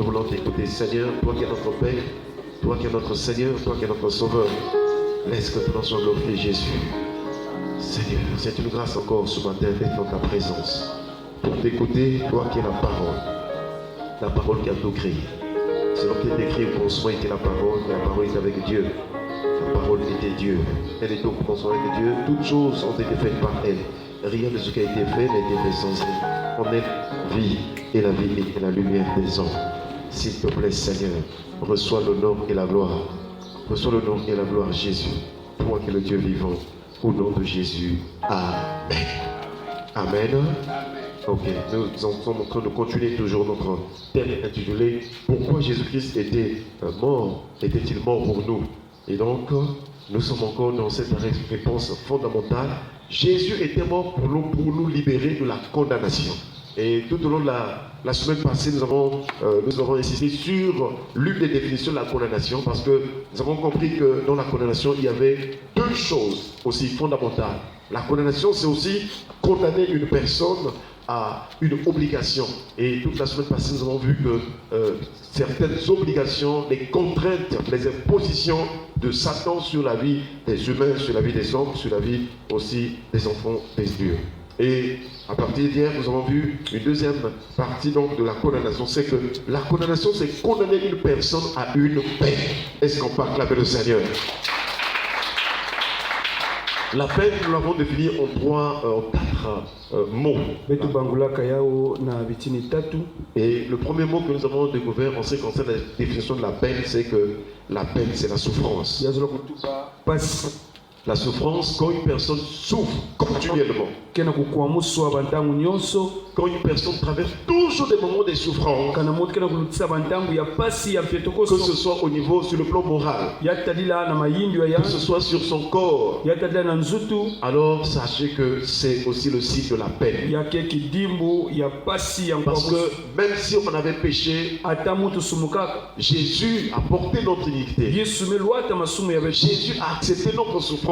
Nous voulons t'écouter, Seigneur, toi qui es notre Père, toi qui es notre Seigneur, toi qui es notre Sauveur. Laisse que ton nom soit glorifié, Jésus. Seigneur, c'est une grâce encore ce matin d'être dans ta présence. Pour t'écouter, toi qui es la parole qui a tout créé. Selon qui est écrit au commencement était la parole était avec Dieu. La parole était Dieu. Elle était au commencement avec Dieu. Toutes choses ont été faites par elle. Rien de ce qui a été fait n'a été fait sans elle. En elle, vie, et la vie est la lumière des hommes. S'il te plaît, Seigneur, reçois l'honneur et la gloire. Reçois l'honneur et la gloire, Jésus. Toi qui es le Dieu vivant. Au nom de Jésus. Amen. Amen. Ok, nous sommes en train de continuer toujours notre thème intitulé Pourquoi Jésus-Christ était-il mort pour nous? Et donc, nous sommes encore dans cette réponse fondamentale. Jésus était mort pour nous libérer de la condamnation. Et tout au long de la semaine passée, nous avons insisté sur l'une des définitions de la condamnation parce que nous avons compris que dans la condamnation, il y avait deux choses aussi fondamentales. La condamnation, c'est aussi condamner une personne à une obligation. Et toute la semaine passée, nous avons vu que certaines obligations, les contraintes, les impositions de Satan sur la vie des humains, sur la vie des hommes, sur la vie aussi des enfants des dieux. Et à partir d'hier, nous avons vu une deuxième partie donc, de la condamnation. C'est que la condamnation, c'est condamner une personne à une peine. Est-ce qu'on parle avec le Seigneur? La peine, nous l'avons définie en quatre mots. Et le premier mot que nous avons découvert en ce qui concerne la définition de la peine, c'est que la peine, c'est la souffrance. La souffrance, quand une personne souffre continuellement, quand une personne traverse toujours des moments de souffrance, que ce soit au niveau sur le plan moral, que ce soit sur son corps, alors sachez que c'est aussi le signe de la peine. Parce que même si on avait péché, Jésus a porté notre iniquité. Jésus a accepté notre souffrance.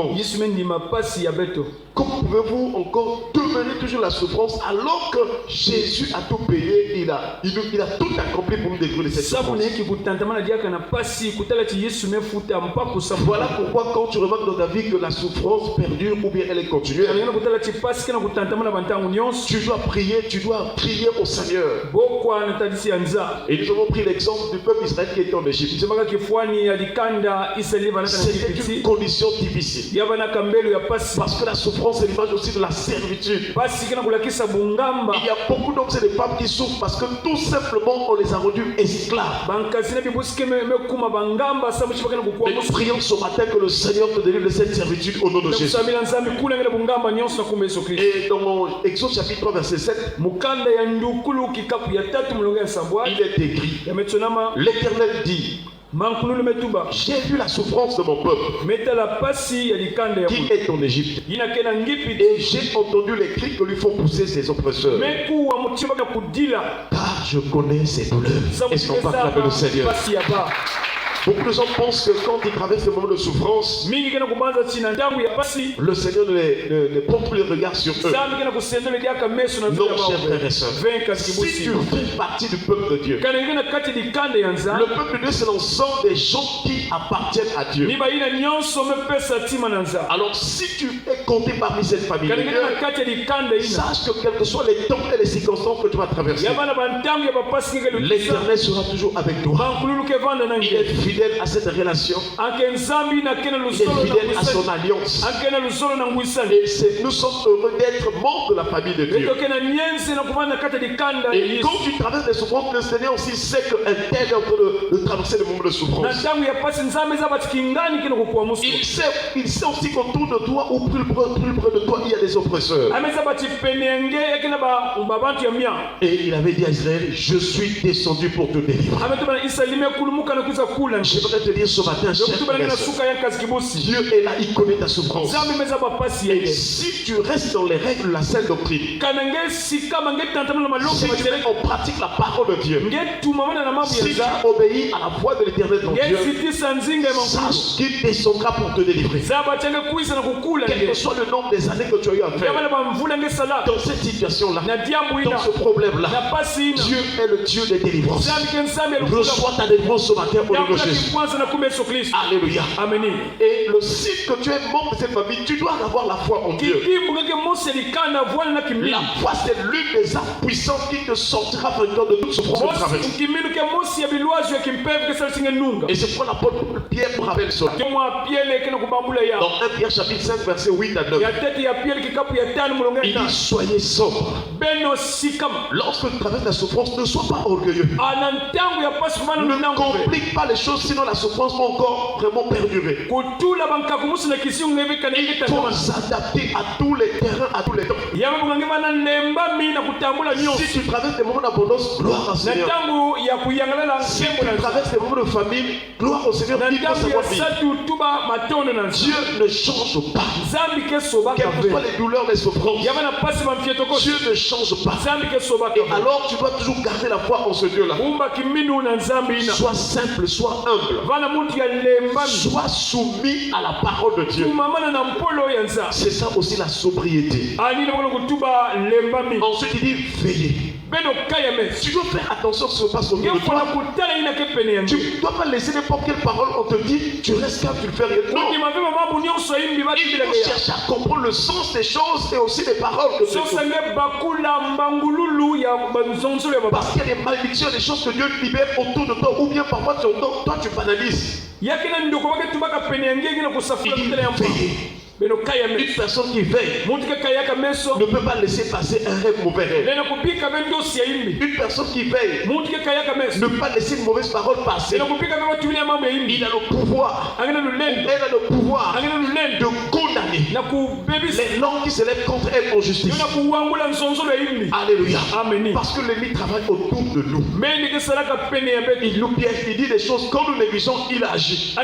Comment pouvez-vous encore demeurer toujours la souffrance alors que Jésus a tout payé, il a tout accompli pour nous délivrer de cette souffrance. Voilà pourquoi quand tu remarques dans ta vie que la souffrance perdure ou bien elle est continuelle, tu dois prier au Seigneur. Et nous avons pris l'exemple du peuple d'Israël qui était en Égypte. C'était une condition difficile. Parce que la souffrance est l'image aussi de la servitude. Il y a beaucoup d'hommes et de femmes qui souffrent parce que tout simplement on les a rendus esclaves. Et nous prions ce matin que le Seigneur te délivre de cette servitude au nom de Jésus. Et dans mon Exode chapitre 3 verset 7, il est écrit, l'Éternel dit, j'ai vu la souffrance de mon peuple qui est en Égypte et j'ai entendu les cris que lui font pousser ses oppresseurs, car je connais ses douleurs. Est-ce qu'on parle avec le Seigneur? Beaucoup de gens pensent que quand ils traversent des moments de souffrance, le Seigneur ne porte plus le regard sur eux. Non, chers frères et sœurs, si tu fais partie du peuple de Dieu, le peuple de Dieu, c'est l'ensemble des gens qui appartiennent à Dieu. Alors si tu es compté parmi cette famille de Dieu, sache que quels que soient les temps et les circonstances que tu vas traverser, l'Éternel sera toujours avec toi. Il est fidèle à cette relation. Il est fidèle à son alliance. Et nous sommes heureux d'être membres de la famille de Dieu. Et quand tu traverses des souffrances, le Seigneur aussi sait qu'un tel est en train de traverser le moment de souffrance. Il sait aussi qu'autour de toi ou plus près de toi, il y a des oppresseurs. Et il avait dit à Israël, je suis descendu pour te délivrer. J'aimerais te dire ce matin, cher frère, Dieu est là, il connaît ta souffrance. Et si tu restes dans les règles de la saine doctrine, si tu pratique la parole de Dieu, si tu obéis à la voix de l'Éternel ton Dieu, sache qu'il descendra pour te délivrer. Quel que soit le nombre des années que tu as eu à faire, dans cette situation-là, dans ce problème-là, Dieu est le Dieu des délivrances. Reçois ta délivrance ce matin au nom de Jésus. Alléluia. Amen. Et le signe que tu es membre de cette famille, tu dois avoir la foi en Dieu. La foi, c'est l'une des armes puissantes qui te sortira vainqueur de toute souffrance de travail. Et c'est pourquoi l'apôtre Pierre nous rappelle cela. Dans 1 Pierre chapitre 5 verset 8 à 9. Il dit soyez sobre. Lorsque tu traverses la souffrance, ne sois pas orgueilleux. Ne complique pas les choses, sinon la souffrance va encore vraiment perdurer. Il faut s'adapter à tous les terrains, à tous les temps. Si tu traverses des moments d'abondance, gloire au Seigneur. Si tu traverses des moments de famine, gloire au Seigneur. Dieu ne change pas. Quelles que soient les douleurs, les souffrances, Dieu ne change pas. Et alors tu dois toujours garder la foi en ce Dieu-là. Sois simple, sois humble. Sois soumis à la parole de Dieu. C'est ça aussi la sobriété. Ensuite il dit veillez. Tu dois faire attention à ce qui se passe autour de toi. Tu ne dois pas laisser n'importe quelle parole, on te dit, tu restes calme, tu le fais rien. Non. Il faut chercher à comprendre le sens des choses et aussi des paroles que Dieu dit. Parce qu'il y a des malédictions, des choses que Dieu libère autour de toi, ou bien parfois toi tu banalises. Il dit veillez. Une personne qui veille ne peut pas laisser passer un rêve mauvais rêve. Une personne qui veille ne peut pas laisser une mauvaise parole passer. Il a le pouvoir. Elle a le pouvoir de condamner les langues qui se lèvent contre elle en justice. Alléluia. Parce que l'ennemi travaille autour de nous. Il nous piège, il dit des choses quand nous négligeons, il agit.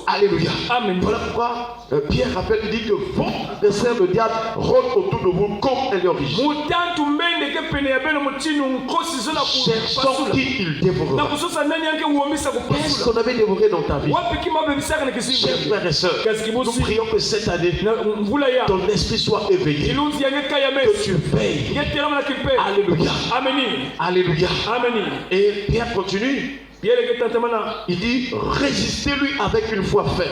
Alléluia. Amen. Voilà pourquoi Pierre rappelle, il dit que votre adversaire, le diable, rôde autour de vous comme un lion rugier. Cherchons qui il dévorera. Qu'est-ce qu'on avait dévoré dans ta vie? Chers frères et sœurs, nous prions que cette année, ton esprit soit éveillé. Que tu veilles. Alléluia. Alléluia. Et Pierre continue. Il dit résistez-lui avec une foi ferme.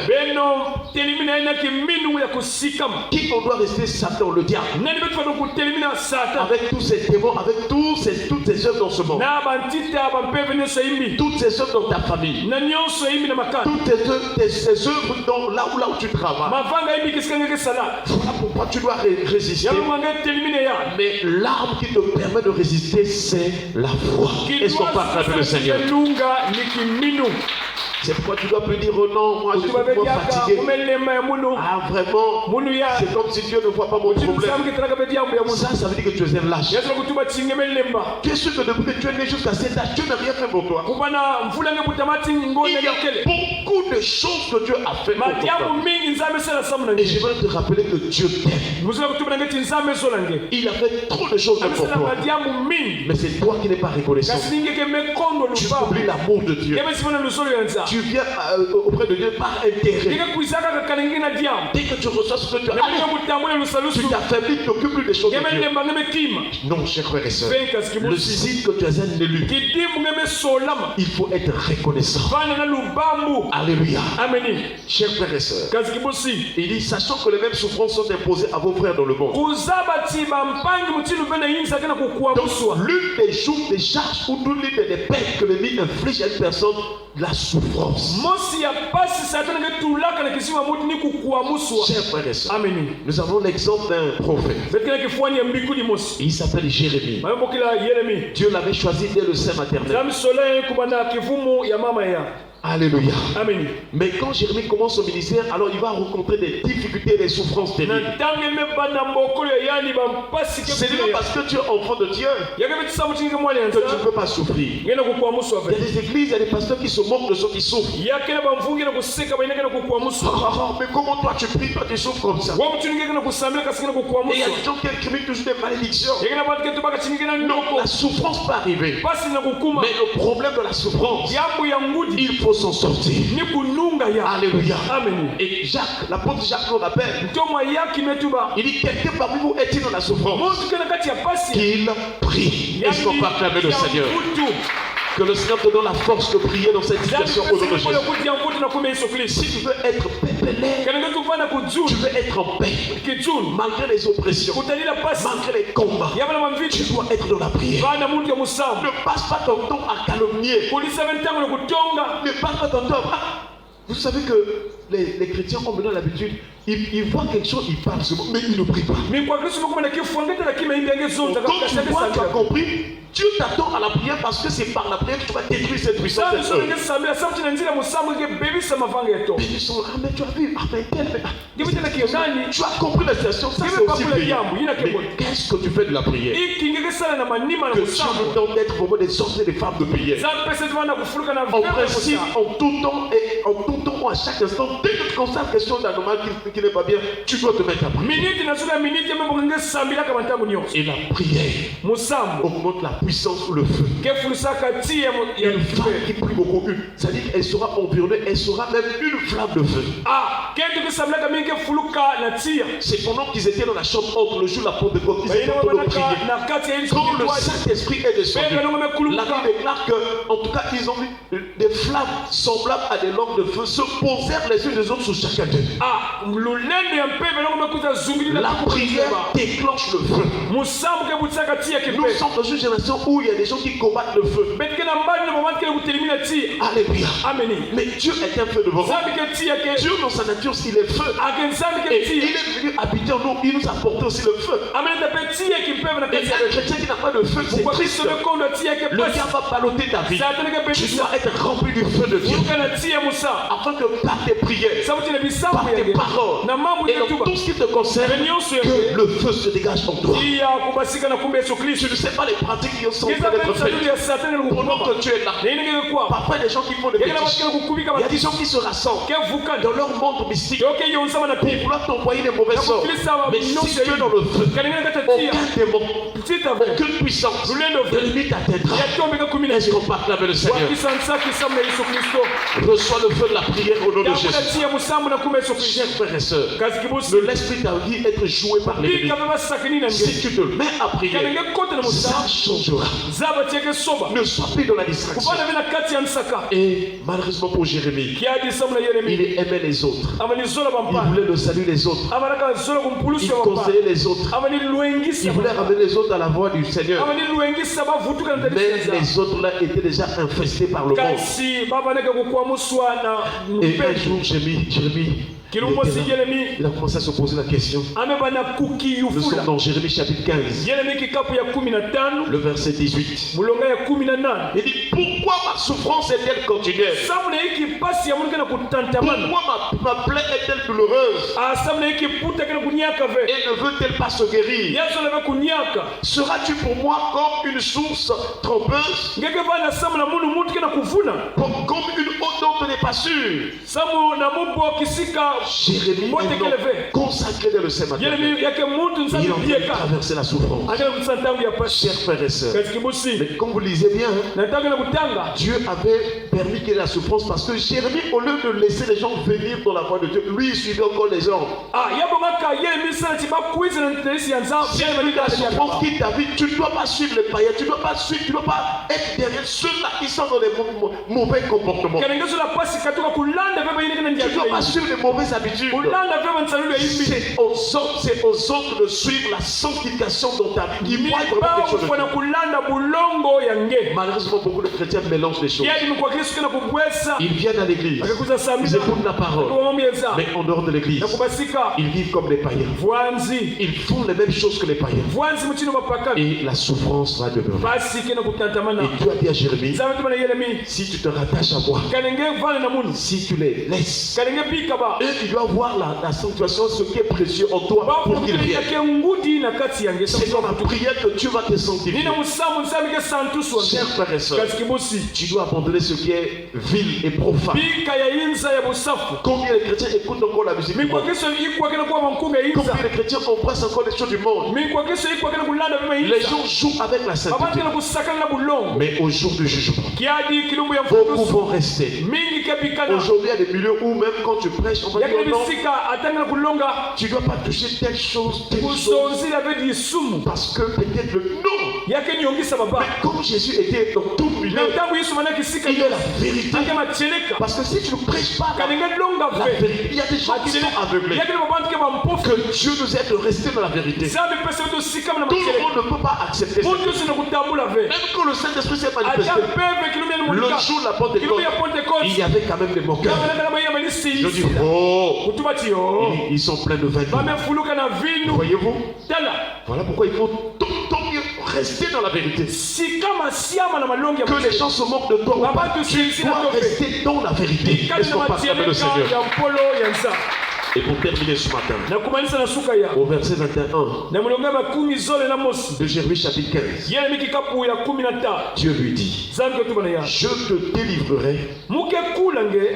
Qui on doit rester? Satan, le diable. Avec tous ses démons, avec toutes ses œuvres dans ce monde. Toutes ses œuvres dans ta famille. Toutes ses œuvres dans là où tu travailles. Voilà pourquoi tu dois résister. Mais l'arme qui te permet de résister, c'est la foi. Est-ce qu'on peut acclamer le Seigneur? C'est pourquoi tu dois plus dire oh non, moi je suis fatigué. Ah vraiment, c'est comme si Dieu ne voit pas mon problème. Ça veut dire que tu es un lâche. Tu es sûr que depuis que tu es né jusqu'à cet âge, Dieu n'a rien fait pour toi. Il y a beaucoup de choses que Dieu a fait pour toi. Et je veux te rappeler que Dieu t'aime. Il a fait trop de choses pour toi. Mais c'est toi qui n'es pas reconnaissant. Tu oublies l'amour de Dieu. Tu viens auprès de Dieu par intérêt. Dès que tu reçois ce que tu as, tu t'affaiblis, tu t'occupes plus des choses de Dieu. Non, chers frères et sœurs, le signe que tu es un élu, il faut être reconnaissant. Alléluia. Chers frères et sœurs, il dit, sachant que les mêmes souffrances sont imposées à vos frères dans le monde. Donc, l'une des jours, des charges ou l'une des peines que l'ennemi inflige à une personne, la souffrance. Chers frères et sœurs, nous avons l'exemple d'un prophète. Il s'appelle Jérémie. Dieu l'avait choisi dès le sein maternel. Alléluia. Amen. Mais quand Jérémie commence son ministère, alors il va rencontrer des difficultés et des souffrances terribles. Ce n'est pas parce que tu es enfant de Dieu que tu ne peux pas souffrir. Il y a des églises, il y a des pasteurs qui se moquent de ceux qui souffrent. Mais comment toi tu pries, toi tu souffres comme ça? Et il y a des gens qui écrivent toujours des malédictions. Non, la souffrance peut arriver. Mais le problème de la souffrance, il faut s'en sortir. Alléluia. Amen. Et Jacques, l'apôtre Jacques nous rappelle. Il dit quelqu'un parmi vous est-il dans la souffrance? Qu'il prie. Est-ce qu'on va acclamer le Seigneur? Que le Seigneur te donne la force de prier dans cette situation au nom de Jésus. Si tu veux être pépélé, tu veux être en paix, malgré les oppressions, malgré les combats, tu dois être dans la prière. Ne passe pas ton temps à calomnier. Ne passe pas ton temps à... Vous savez que les chrétiens ont maintenant l'habitude, ils voient quelque chose, ils parlent seulement, mais ils ne prient pas. Quand tu vois, tu as compris, Dieu t'attend à la prière parce que c'est par la prière que tu vas détruire cette puissance. Mais tu as vu, tu as compris la situation, ça c'est aussi prier. Mais qu'est-ce que tu fais de la prière? Que Dieu nous donne d'être vraiment des hommes et des femmes de prière. En principe, en tout temps et en tout temps ou à chaque instant, dès que tu constates quelque chose d'anormal qui n'est pas bien, tu dois te mettre à prier. Et la prière augmente la puissance ou le feu. Une femme qui prie beaucoup, c'est-à-dire qu'elle sera environnée, elle sera même une flamme de feu. C'est pendant qu'ils étaient dans la chambre haute le jour de la Pentecôte, ils étaient en train de prier. Quand le Saint-Esprit est descendu, la Bible déclare que, en tout cas, ils ont vu des flammes semblables à des langues de feu se posèrent les unes des autres sur chacun d'eux. La prière déclenche le feu. Nous sommes dans une génération où il y a des gens qui combattent le feu. Alléluia. Mais Dieu est un feu de devant. Dieu dans sa nature, il est feu. Et il est venu habiter en nous, il nous a apporté aussi le feu. Et un chrétien qui n'a pas de feu, c'est triste. Le gars va balloter ta vie. Tu dois être rempli du feu de Dieu. Afin que par tes prières, par tes paroles, et dans tout ce qui te concerne, que le feu se dégage en toi. Tu ne sais pas les pratiques qui sont en train d'être faites. Pendant que tu es là, parfois il y a des gens qui font des bêtises. Il y a des gens qui se rassemblent dans leur monde mystique pour vouloir t'envoyer des mauvais sorts. Mais si tu es dans le feu, aucun démon, aucune puissance ne limite t'atteindra. Est-ce qu'on peut acclamer le Seigneur? Reçois le feu de la prière au nom de Jésus. Chers frères et sœurs, ne laisse plus ta vie être jouée par l'ennemi. Si tu te mets à prier, ça changera. Ne sois plus dans la distraction. Et malheureusement pour Jérémie, il aimait les autres. Il voulait le salut des autres. Il conseillait les autres. Il voulait ramener les autres à la voie du Seigneur. Mais les autres là étaient déjà infestés par le monde. Et un jour, Jérémie, il a commencé à se poser la question. Nous sommes dans Jérémie chapitre 15, le verset 18. Il dit, pourquoi ma souffrance est-elle continuelle? Pourquoi ma plaie est-elle douloureuse? Et ne veut-elle pas se guérir? Seras-tu pour moi comme une source trompeuse? Comme une eau dont tu n'es pas sûr? Jérémie est consacré dans le sein maternel. Il est en train de traverser la souffrance. Chers frères et sœurs, mais comme vous lisez bien, Dieu avait permis qu'il y ait la souffrance parce que Jérémie, au lieu de laisser les gens venir dans la voie de Dieu, lui il suivait encore les gens. C'est la souffrance qui t'a vu. Tu ne dois pas suivre les païens, tu ne dois pas être derrière ceux-là qui sont dans les mauvais comportements. Tu ne dois pas suivre les mauvaises habitudes. C'est aux autres de suivre la sanctification dans ta vie. Ils voient vraiment quelque chose de Dieu. Malheureusement, beaucoup de chrétiens mélangent les choses. Ils viennent à l'église, ils écoutent la parole, mais en dehors de l'église, ils vivent comme les païens. Ils font les mêmes choses que les païens. Et la souffrance va demeurer. Et Dieu a dit à Jérémie, si tu te rattaches à moi, si tu les laisses, eux, ils doivent voir la situation, ce qui est précieux en toi pour qu'ils viennent. C'est dans la prière que tu vas te sanctifier. Chers frères et sœurs, tu dois abandonner ce qui est vil et profane. Combien de chrétiens écoutent encore la musique du monde? Combien de chrétiens embrassent encore les choses du monde? Les gens jouent avec la sainteté. Mais au jour du jugement, beaucoup vont rester. Aujourd'hui, il y a des milieux où même quand tu prêches, on va dire non, tu ne dois pas toucher telle chose, parce que peut-être le non. Mais comme Jésus était dans tout milieu, il est la vérité. Parce que si tu ne prêches pas la vérité, il y a des gens qui sont aveuglés. Que Dieu nous aide de rester dans la vérité. Tout le monde ne peut pas accepter ça. Même quand le Saint-Esprit s'est manifesté, le jour de la Pentecôte, il y avait quand même des moqueurs. Je dis, oh, ils sont pleins de vanité. Voyez-vous? Voilà pourquoi il faut tant mieux rester dans la vérité. Que les gens se moquent de toi ou pas, tu dois rester dans la vérité. Est-ce qu'on passe avec le Seigneur? Et pour terminer ce matin, au verset 21 de Jérémie chapitre 15, Dieu lui dit, je te délivrerai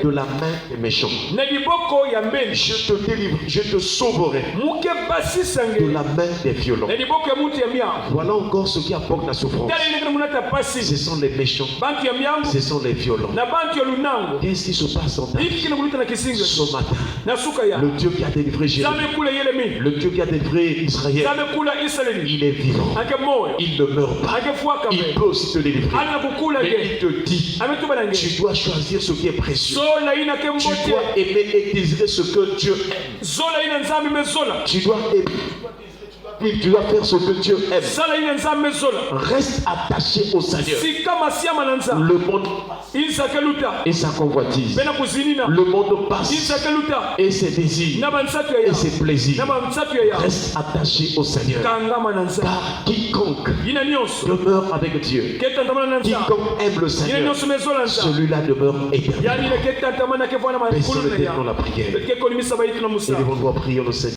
de la main des méchants. Je te délivre, je te sauverai de la main des violents. Voilà encore ce qui apporte la souffrance. Ce sont les méchants. Ce sont les violents. Qu'est-ce qui se passe en ta vie ce matin? Le Dieu qui a délivré Jérémie, le Dieu qui a délivré Israël, il est vivant. Il ne meurt pas. Il peut aussi te délivrer. Mais il te dit, tu dois choisir ce qui est précieux. Tu dois aimer et désirer ce que Dieu aime. Tu dois aimer. Tu dois faire ce que Dieu aime. Reste attaché au Seigneur. Le monde et sa convoitise. Le monde passe et ses désirs et ses plaisirs. Reste attaché au Seigneur. Car quiconque demeure avec Dieu, quiconque aime le Seigneur, celui-là demeure éternellement. Baissez le tête dans la prière. Et devons-nous prier le Seigneur.